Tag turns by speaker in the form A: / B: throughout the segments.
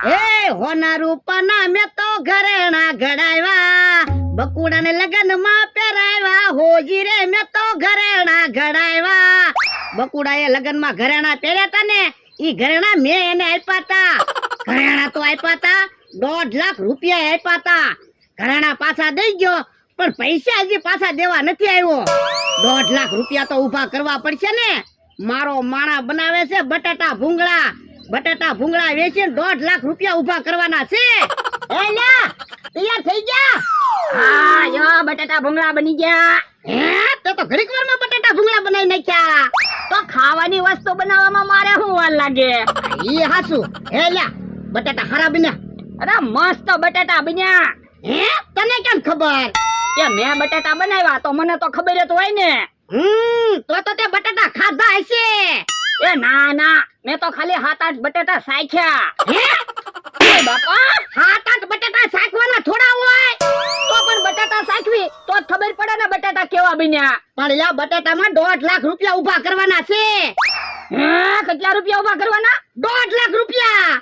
A: એ હોના રૂપાના મેં તો ઘરેણા ઘડાવ્યા, બકુડાને લગનમાં પહેરાવ્યા, હોજી રે મેં તો ઘરેણા ઘડાવ્યા. બકુડાએ લગનમાં ઘરેણા પહેર્યા તા ને, ઈ ઘરેણા મેં એને આપ્યા તા. ઘરેણા તો આપ્યા તા, 1.5 લાખ રૂપિયા આપ્યા તા. ઘરેણા પાછા દઈ ગયો, પણ પૈસા હજી પાછા દેવા નથી આવ્યો. 1.5 લાખ રૂપિયા તો ઉભા કરવા પડશે ને. મારો માણા બનાવે છે બટાટા ભૂંગળા. બટાટા ભૂંગળા વેચીને 1.5 લાખ રૂપિયા ઉભા કરવાના છે. એ લ્યા, તૈયાર થઈ ગયા?
B: હા જો બટાટા ભૂંગળા બની ગયા.
A: હે, તો ઘડીક વારમાં બટાટા ભૂંગળા બનાવી નાખ્યા.
B: તો ખાવાની વસ્તુ બનાવવામાં મારે શું વાર લાગે?
A: ઈ હાસુ. હે લ્યા, બટાટા હારા બન્યા?
B: અરે મસ્ત બટાટા બન્યા.
A: હે, તને કેમ ખબર?
B: એ મેં બટાટા બનાવ્યા તો મને તો ખબર જ હોય ને.
A: તો તે બટાટા ખાધા હશે.
B: એ ના ના, મેં તો ખાલી 7-8 બટાટા સાખ્યા.
A: હે,
B: ઓય બાપા,
A: 7-8 બટાટા શાકવાના થોડા હોય?
B: તો પણ બટાટા સાખવી તો જ ખબર પડે ને બટાટા કેવા બન્યા.
A: પણ યા બટાટામાં 1.5 લાખ રૂપિયા ઉભા કરવાના છે.
B: હે, કેટલા રૂપિયા ઉભા કરવાના?
A: 1.5 લાખ રૂપિયા.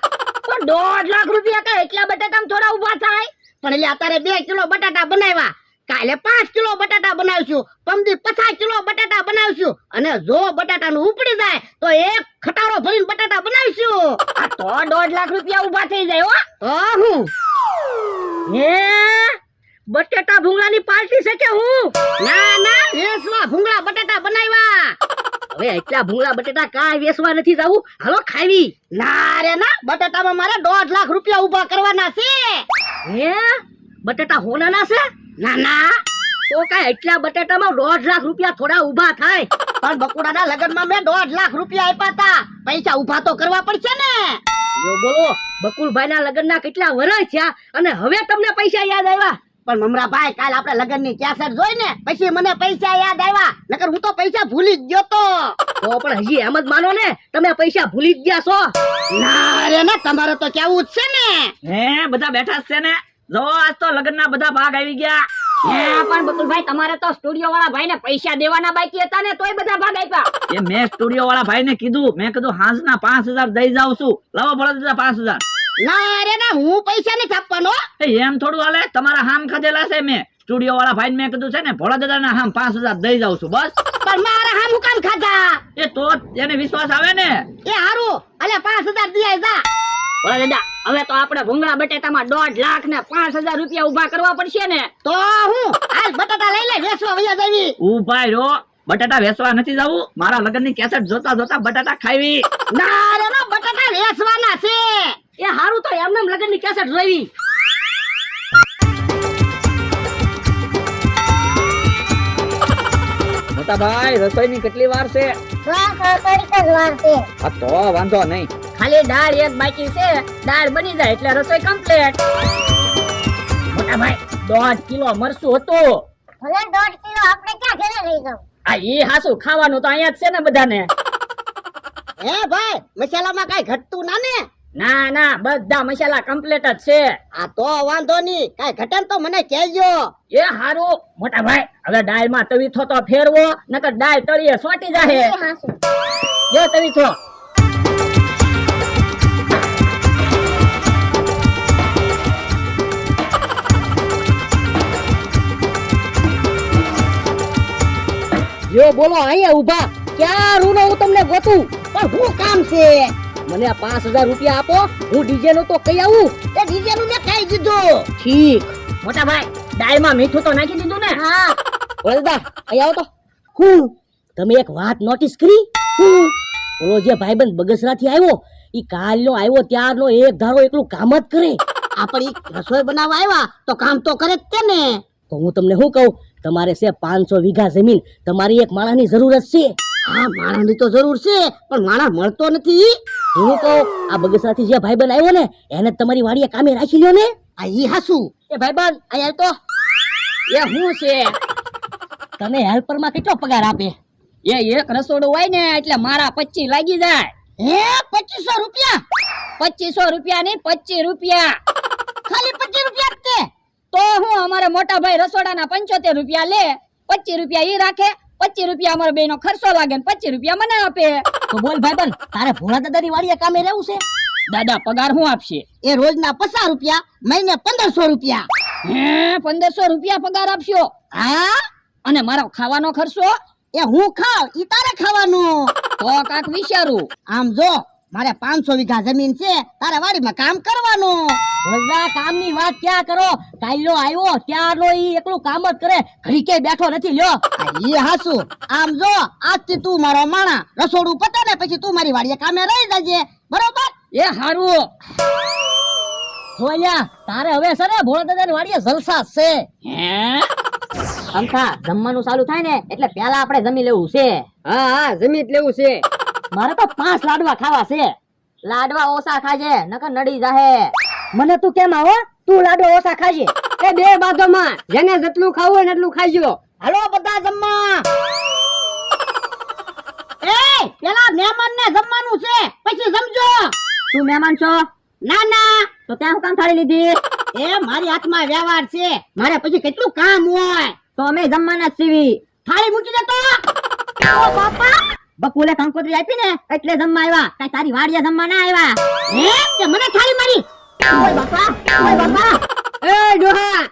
B: પણ 1.5 લાખ રૂપિયા કઈ એટલા બટાટામાં થોડા ઉભા થાય?
A: પણ લ્યા, તારે 2 કિલો બટાટા બનાવ્યા, કાલે 5 કિલો બટાટા બનાવશું, પમદી 50 કિલો બટાટા બનાવશું, અને જો બટાટાનું ઉપડી જાય તો એક ખટારો ભરીને બટાટા બનાવશું.
B: આ તો 1.5 લાખ રૂપિયા ઉભા થઈ જાય હો.
A: તો હું
B: હે, બટેટા ભૂંગળાની પાર્ટી છે કે હું?
A: ના ના, વેસવા ભૂંગળા બટાટા બનાવ્યા.
B: હવે એટલા ભૂંગળા બટેટા કાંઈ વેસવા નથી જાવું, હાલો ખાવી.
A: ના રે ના, બટાટામાં મારે 1.5 લાખ રૂપિયા ઉભા કરવાના છે.
B: હે, બટેટા હોનાના છે?
A: ના ના,
B: તો કાંઈ એટલા બટેટામાં 1.5 લાખ રૂપિયા થોડા ઉભા થાય?
A: પણ બકુડાના લગનમાં મેં 1.5 લાખ રૂપિયા આપ્યા હતા. પૈસા ઉભા તો કરવા પડશે ને.
B: યો બોલો, બકુલભાઈના લગ્નના કેટલા વર્ષ થયા અને હવે તમને પૈસા યાદ આવ્યા?
A: પણ મમરાભાઈ, કાલ આપણે લગનની કેસેટ જોઈ ને પછી મને પૈસા યાદ આવ્યા, નકર હું તો પૈસા ભૂલી જ ગયો તો.
B: તો પણ હજી એમ જ માનો ને તમે પૈસા ભૂલી જ ગયા છો.
A: ના રે ના, તમારે તો કેવું જ છે ને.
C: હે, બધા બેઠા જ છે ને. જો આજ તો લગ્નના બધા ભાગ આવી ગયા.
B: હે, પણ બકુલભાઈ તમારે તો સ્ટુડિયો વાળા ભાઈને પૈસા દેવાના બાકી હતા ને તોય બધા ભાગ આપ્યા.
C: એ મેં સ્ટુડિયો વાળા ભાઈને કીધું, મેં કીધું હાંજના 5000 દઈ જાઉં છું, લાવો બળદ 5000.
A: ના રે ના, હું પૈસા નથી આપવાનો.
C: એમ થોડું હાલે, તમારા હામ ખાધેલા છે મેં. સ્ટુડિયો વાળા ભાઈને મેં કીધું છે ને ભોળાદાદાના હામ 5000 દઈ જાઉં છું બસ.
A: પણ મારા હામું કામ ખાધા?
C: એ તો એને વિશ્વાસ આવે ને.
A: એ હારું, અલે 5000 દિયા જા.
B: બોલા દાદા, હવે તો આપણે ભૂંગળા બટેટામાં 1.5 લાખ ને 5000 રૂપિયા ઉભા કરવા પડશે ને.
A: તો હું હાલ બટાટા લઈ લે, વેચવા વયા જાવી.
C: ઉભાઈ રો, બટાટા વેચવા નથી જવું, મારા લગ્નની કેસેટ જોતા જોતા બટાટા ખાવી.
A: ના રે ના, બટાટા વેચવાના છે.
B: એ હારું તો એમને લગ્નની કેસેટ જોઈ.
C: મોટા ભાઈ, રસોઈની કેટલી વાર છે? આ તો વાંધો નહીં.
B: ખાલી દાળ એક બાકી છે, દાળ બની જાય એટલે રસોઈ કમ્પ્લીટ. મોટા ભાઈ, 1.5 કિલો મરચું હતું. આ ઈ હાસુ ખાવાનું તો અહીંયા જ છે ને બધાને.
A: હે ભાઈ, મસાલામાં કઈ ઘટતું ના ને?
B: ના ના, બધા મસાલા કમ્પ્લીટ જ છે.
A: આ તો વાંધો નહીં, કઈ ઘટે ને તો મને કહેજો.
B: એ હારું. મોટા ભાઈ, હવે દાળમાં તવીથો તો ફેરવો, નકર દાળ તળીએ સોટી જાહે. જો તવીથો.
A: જો બોલો, અહીંયા ઉભા. ક્યાં રૂનો હું તમને ગોતું? પણ શું કામ છે?
B: મને 5000 રૂપિયા આપો, હું ડીજે નું તો કઈ આવું.
A: એ ડીજે નું મેં કહી દીધું.
B: ઠીક. મોટા ભાઈ, દાળમાં મીઠું તો નાખી દીધું ને?
A: હા.
B: બોલા દાદા, અહીંયા આવો તો. હું તમે એક વાત નોટિસ કરી? ઓલો જે ભાઈબંધ બગસરાથી આવ્યો, ઈ કાલનો આવ્યો ત્યારનો એક ધારો એકલું કામ જ કરે.
A: આપણી રસોઈ બનાવવા આવ્યા તો કામ તો કરે જ તે ને.
B: તો હું તમને શું કહું, તમારે છે 500 વીઘા જમીન, તમારી એક માણસની જરૂરત છે.
A: હા, માણસની તો જરૂર છે, પણ માણસ મળતો નથી.
B: હું કહું, આ બગસરાથી જે ભાઈબંધ આવ્યો ને એને તમારી વાડીએ કામે રાખી લ્યો ને.
A: આ ઈ હાસુ.
B: એ ભાઈબંધ અહીંયા તો. એ હું છે, તમે હેલ્પરમાં કેટલો પગાર આપે? એ એક રસોડું હોય ને એટલે મારા 25 લાગી જાય.
A: હે, 2500 રૂપિયા?
B: 2500 રૂપિયા નહીં, 25 રૂપિયા.
A: ખાલી 25 રૂપિયા જ તે?
B: તો હું અમારે મોટા ભાઈ રસોડાના 75 રૂપિયા લે, 25 રૂપિયા ઈ રાખે, 25 રૂપિયા અમારા બેનો ખર્ચો લાગે ને 25 રૂપિયા મને આપે. તો બોલ ભાઈબંધ, તારે ભોળા દાદાની વાડીએ કામે રહેવું છે? દાદા પગાર શું આપશે?
A: એ રોજના 50 રૂપિયા, મહિને 1500 રૂપિયા.
B: હે 1500 રૂપિયા પગાર આપશો?
A: હા,
B: અને મારો ખાવાનો ખર્ચો?
A: એ હું ખાવ ઈ તારે ખાવાનું.
B: તો કાક વિચારું.
A: આમ જો, મારે 500 વીઘા જમીન છે, તારે વાડીમાં કામ કરવાનું.
B: બધા કામની વાત ક્યાં કરો, કાલ્યો આવ્યો ત્યારનો ઈ એકલું કામ જ કરે, ઘડી કે બેઠો નથી. લ્યો
A: ઈ હાસુ. આમ જો, આજથી તું મારો માણા, રસોડું પતે ને પછી તું મારી વાડીએ કામે રહી જજે, બરોબર?
B: એ હારું. જોયા તારે હવે છે ને ભોળા દાદાની વાડીએ જલસા છે. હે અમથા જમવાનું ચાલુ થાય ને એટલે પહેલા આપણે જમી લેવું છે.
D: હા હા જમી જ લેવું છે.
B: મારે તો 5 લાડવા ખાવા છે. લાડવા ઓછા ખાજે નકર નડી જાહે.
D: મને તું કેમ આવો, તું લાડો ઓછા ખાજે. એ બે બાજુમાં જેને જેટલું ખાવું હોય ને એટલું ખાઈજો.
A: હાલો બધા જમવા. એ પેલા મહેમાનને જમવાનું છે, પછી જમજો.
B: તું મહેમાન છો?
A: ના ના,
B: તો ત્યાં હું કામ થાળી લીધી?
A: એ મારી હાથમાં વ્યવહાર છે, મારે પછી કેટલું કામ હોય.
B: તો અમે જમવાના જ સીવી.
A: થાળી મૂકી દેતો. ઓ બાપા,
B: બકુલે કંકોત્રી આપી ને એટલે જમવા આવ્યા, કઈ તારી વાડીએ જમવા ના આવ્યા.
A: હે કે મને થાળી મારી. ઓય બાપા, ઓય બાપા.
D: એ ડોહા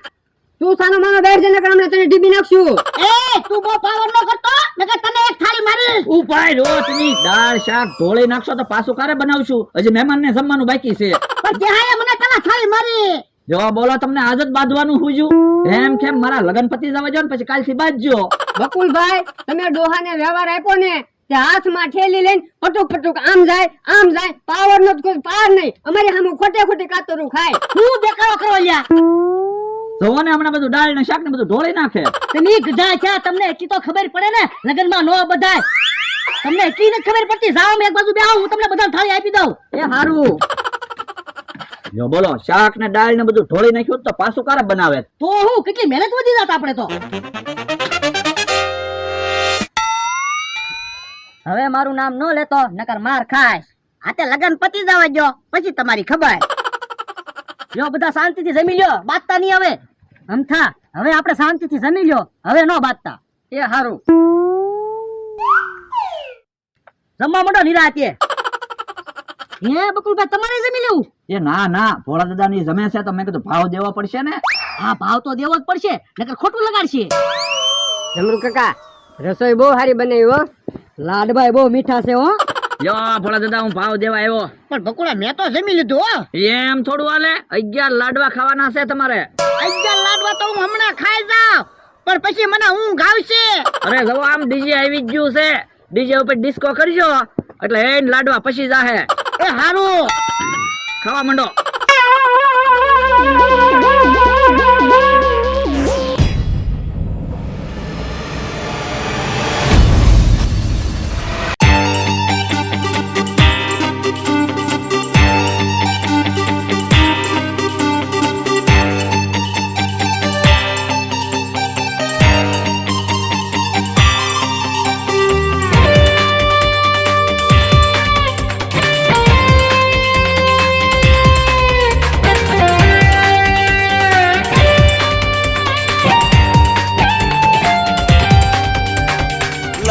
D: તું સાનો માનો બેઠ જને હમણાં તને ડીબી નાખશું.
A: એ તું બહુ પાવર ન કરતો, નકર તને એક થાળી મારી.
C: ઉપાય રોટની દાળ શાક ઢોળી નાખશો તો પાછું કારે બનાવશું? હજી મહેમાનને જમવાનું બાકી છે.
A: પણ દેહાએ મને તને થાળી મારી.
C: જો બોલો, તમને આજ જ બાંધવાનું હુજ્યું? એમ કેમ મારા લગન પતિ જવા જો ને પછી કાલથી બાંધજો.
D: બકુલભાઈ તમે ડોહાને વ્યવહાર આપ્યો ને તે હાથમાં ઠેલી લઈને પટુક પટુક આમ જાય પાવર નો કોઈ પાર નહીં. અમારી સામે ખોટે ખોટી કાતરું ખાય.
A: હું દેખાડો કરો લ્યા.
C: જોવો ને હમણાં બધું દાળ ને શાક ને બધું ઢોળી નાખે.
B: તમે ગધા ક્યાં, તમને એટલી તો ખબર પડે ને લગનમાં નો બધાય. તમને એટલી નથી ખબર પડતી. જાઓ મેં એક બાજુ બેહો, હું તમને બધાને થાળી આપી દઉં.
D: એ હારું.
C: જો બોલો, શાક ને દાળ ને બધું ઢોળી નાખ્યું તો પાછું કારે બનાવે?
B: તો હું કેટલી મહેનત વધી જાત આપણે તો. હવે મારું નામ નો લેતો નકર માર ખાય.
A: આતે લગન પતી જવા જો, પછી તમારી ખબર.
B: લ્યો બધા શાંતિથી જમી લ્યો, બાતતા નહીં હવે. અમથા હવે આપણે શાંતિથી જમી લ્યો, હવે નો બાતતા.
D: એ હારું.
B: જમવા માંડો નિરાંતે. હે બકુલભાઈ તમારે જમી લેવું?
C: એ ના ના, ભોળા દાદા ની જમે છે તો મેં કીધું ભાવ દેવો પડશે ને.
B: હા ભાવ તો દેવો જ પડશે નકર ખોટું લગાડશે.
D: જમરૂ કાકા રસોઈ બહુ સારી બનાવી હો. લાડભાઈ બહુ મીઠા છે હો.
C: જો ભોળા દાદા, હું ભાવ દેવા આવ્યો.
A: પણ બકુડા મેં તો જમી લીધું હો.
C: એમ થોડું હાલે? 11 લાડવા ખાવાના છે તમારે.
A: 11 લાડવા તો હું હમણાં ખાઈ જાઉં, પણ પછી મને ઊંઘ આવશે.
C: અરે જવો, આમ ડીજે આવી જ ગયું છે. ડીજે ઉપર ડિસ્કો કરજો એટલે એન લાડવા પછી જાહે.
A: એ હારું,
C: ખાવા માંડો.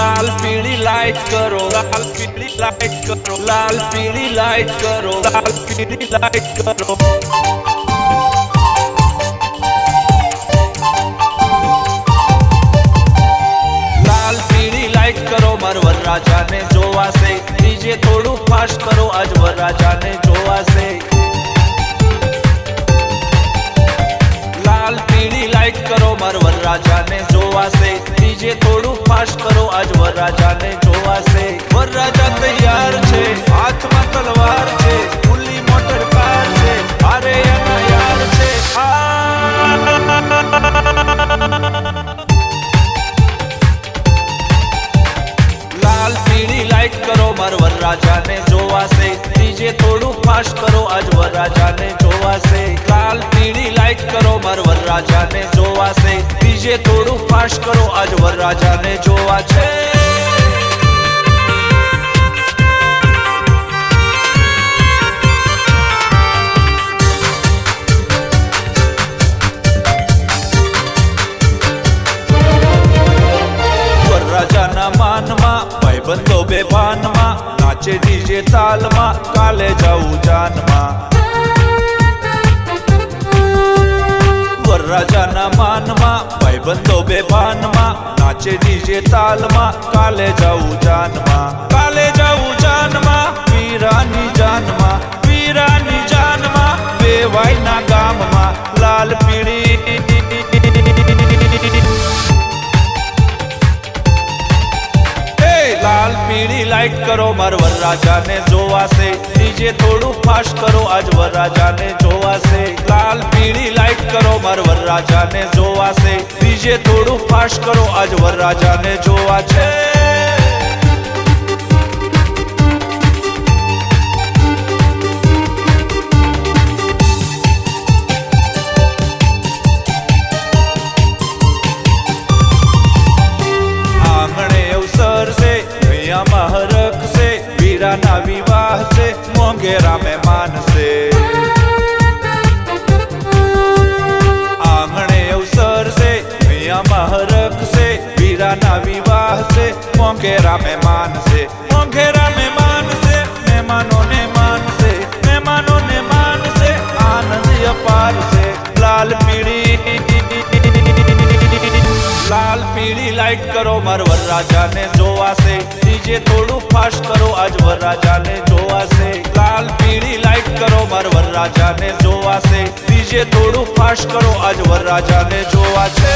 E: लाल पीली लाइट करो, लाल पीली लाइट करो, लाल पीली लाइट करो, लाल पीली लाइट करो. लाल पीली लाइट करो, मार वरराजाने જોવાશે. ડીજે થોડું ફાસ્ટ કરો, આજ વરરાજાને જોવાશે. લાલ પીળી લાઈટ કરો, માર વરરાજાને જોવાશે. ડીજે થોડું ફાસ્ટ કરો, આજ વરરાજાને જોવાશે. વરરાજા તૈયાર છે, હાથમાં તલવાર છે, ખુલ્લી મોટર કાર છે, અરે એના યાર છે. લાલ પીળી લાઈટ કરો, માર વરરાજાને જોવાશે. ડીજે થોડું ફાસ્ટ કરો, આજ વરરાજાને જોવાશે. લાલ પીળી લાઈટ કરો, માર વરરાજાને જોવાશે. ડીજે થોડું ફાસ્ટ કરો, આજ વરરાજાને જોવા છે. વરરાજાના માનમાં ભાઈબંધો બેભાનમાં નાચ નાચે ડીજે તાલમાં કાલે જાઉં જાનમાં વરરાજાના માનમાં ભાઈબંધો બેભાનમાં નાચે ડીજે તાલમાં કાલે જાઉં જાનમાં કાલે જાઉં જાનમાં વીરાની જાનમાં વેવાઈના ગામમાં લાલ પીળી લાલ પીળી લાઈટ કરો માર વરરાજાને જોવાશે ડીજે થોડું ફાસ્ટ કરો આજ વરરાજાને જોવાશે લાલ પીળી લાઈટ કરો માર વરરાજાને જોવાશે ડીજે થોડું ફાસ્ટ કરો આજ વરરાજાને જોવા છે આંગણે અવસર છે અહીંયામાં હરખ છે વીરાના વિવાહ છે મોંઘેરા મહેમાન છે આંગણે અવસર છે અહીંયામાં હરખ છે વીરાના વિવાહ છે મોંઘેરા મહેમાન છે મોંઘેરા મહેમાન છે મહેમાનોને માનશે આનંદ અપાર છે લાલ પીળી લાઈટ કરો માર વરરાજાને જોવાશે ડીજે થોડું ફાસ્ટ કરો આજ વરરાજાને જોવાશે લાલ પીળી લાઈટ કરો માર વરરાજાને જોવાશે ડીજે થોડું ફાસ્ટ કરો આજ વરરાજાને જોવા છે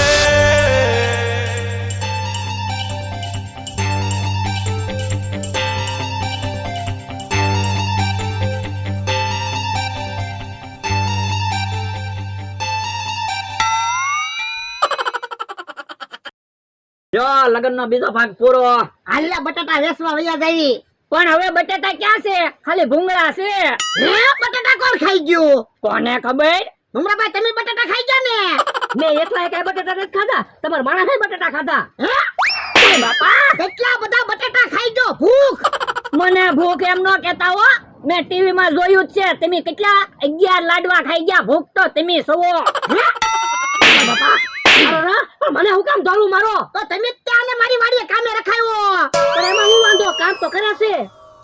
C: જો લગ્નનો બીજો ભાગ પૂરો.
A: હાલ્યા બટાટા વેચવા વયા જાવી.
D: પણ હવે બટાટા ક્યાં છે? ખાલી ભૂંગળા છે.
A: હે બટાટા કોણ ખાઈ ગયું?
D: કોને ખબર?
A: ભમરાભાઈ તમે બટાટા ખાઈ ગયા ને?
D: મેં એકલા એકાય બટાટા નથી ખાધા. તમારા માણસે બટાટા ખાધા.
A: હે
D: એ બાપા,
A: કેટલા બધા બટાટા ખાઈ ગયો? ભૂખ
D: મને ભૂખ એમ ન કહેતા હો. મેં ટીવી માં જોયું જ છે. તમે કેટલા 11 લાડવા ખાઈ ગયા. ભૂખ તો તમે સવો. બાપા મારો ના, પણ મને હું કામ ઢોલું મારો?
A: તો તમે ત્યાં મારી વાડીએ કામે રખાયો.
D: પણ એમાં હું વાંધો? કામ તો કરે છે.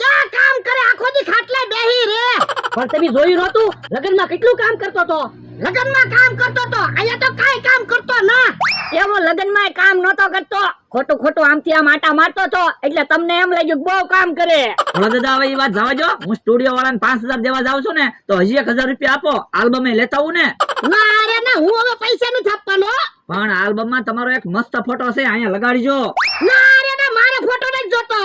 A: ક્યાં કામ કરે? આખો દી ખાટલે બેહી રે.
D: પણ તમે જોયું નહોતું? લગ્નમાં કેટલું કામ કરતો તો.
A: લગનમાં કામ કરતો તો, અહીંયા તો કાઈ કામ કરતો ના.
D: એવો લગ્નમાં કામ નતો કરતો. ખોટું ખોટું આમથી આમ આટા મારતો તો, એટલે તમને એમ લાગ્યું બહુ કામ કરે.
C: ભોળા દાદા હવે એ વાત જવા જો. હું સ્ટુડિયો વાળાને 5000 દેવા જાઉં છું ને તો હજી 1000 રૂપિયા આપો. આલ્બમે લેતા આવું ને.
A: ના રે ના, હું હવે પૈસા નથી આપવાનો.
C: પણ આલ્બમમાં તમારો એક મસ્ત ફોટો છે, અહીંયા લગાડીજો.
A: ના રે ના, મારે ફોટો નથી જોતો.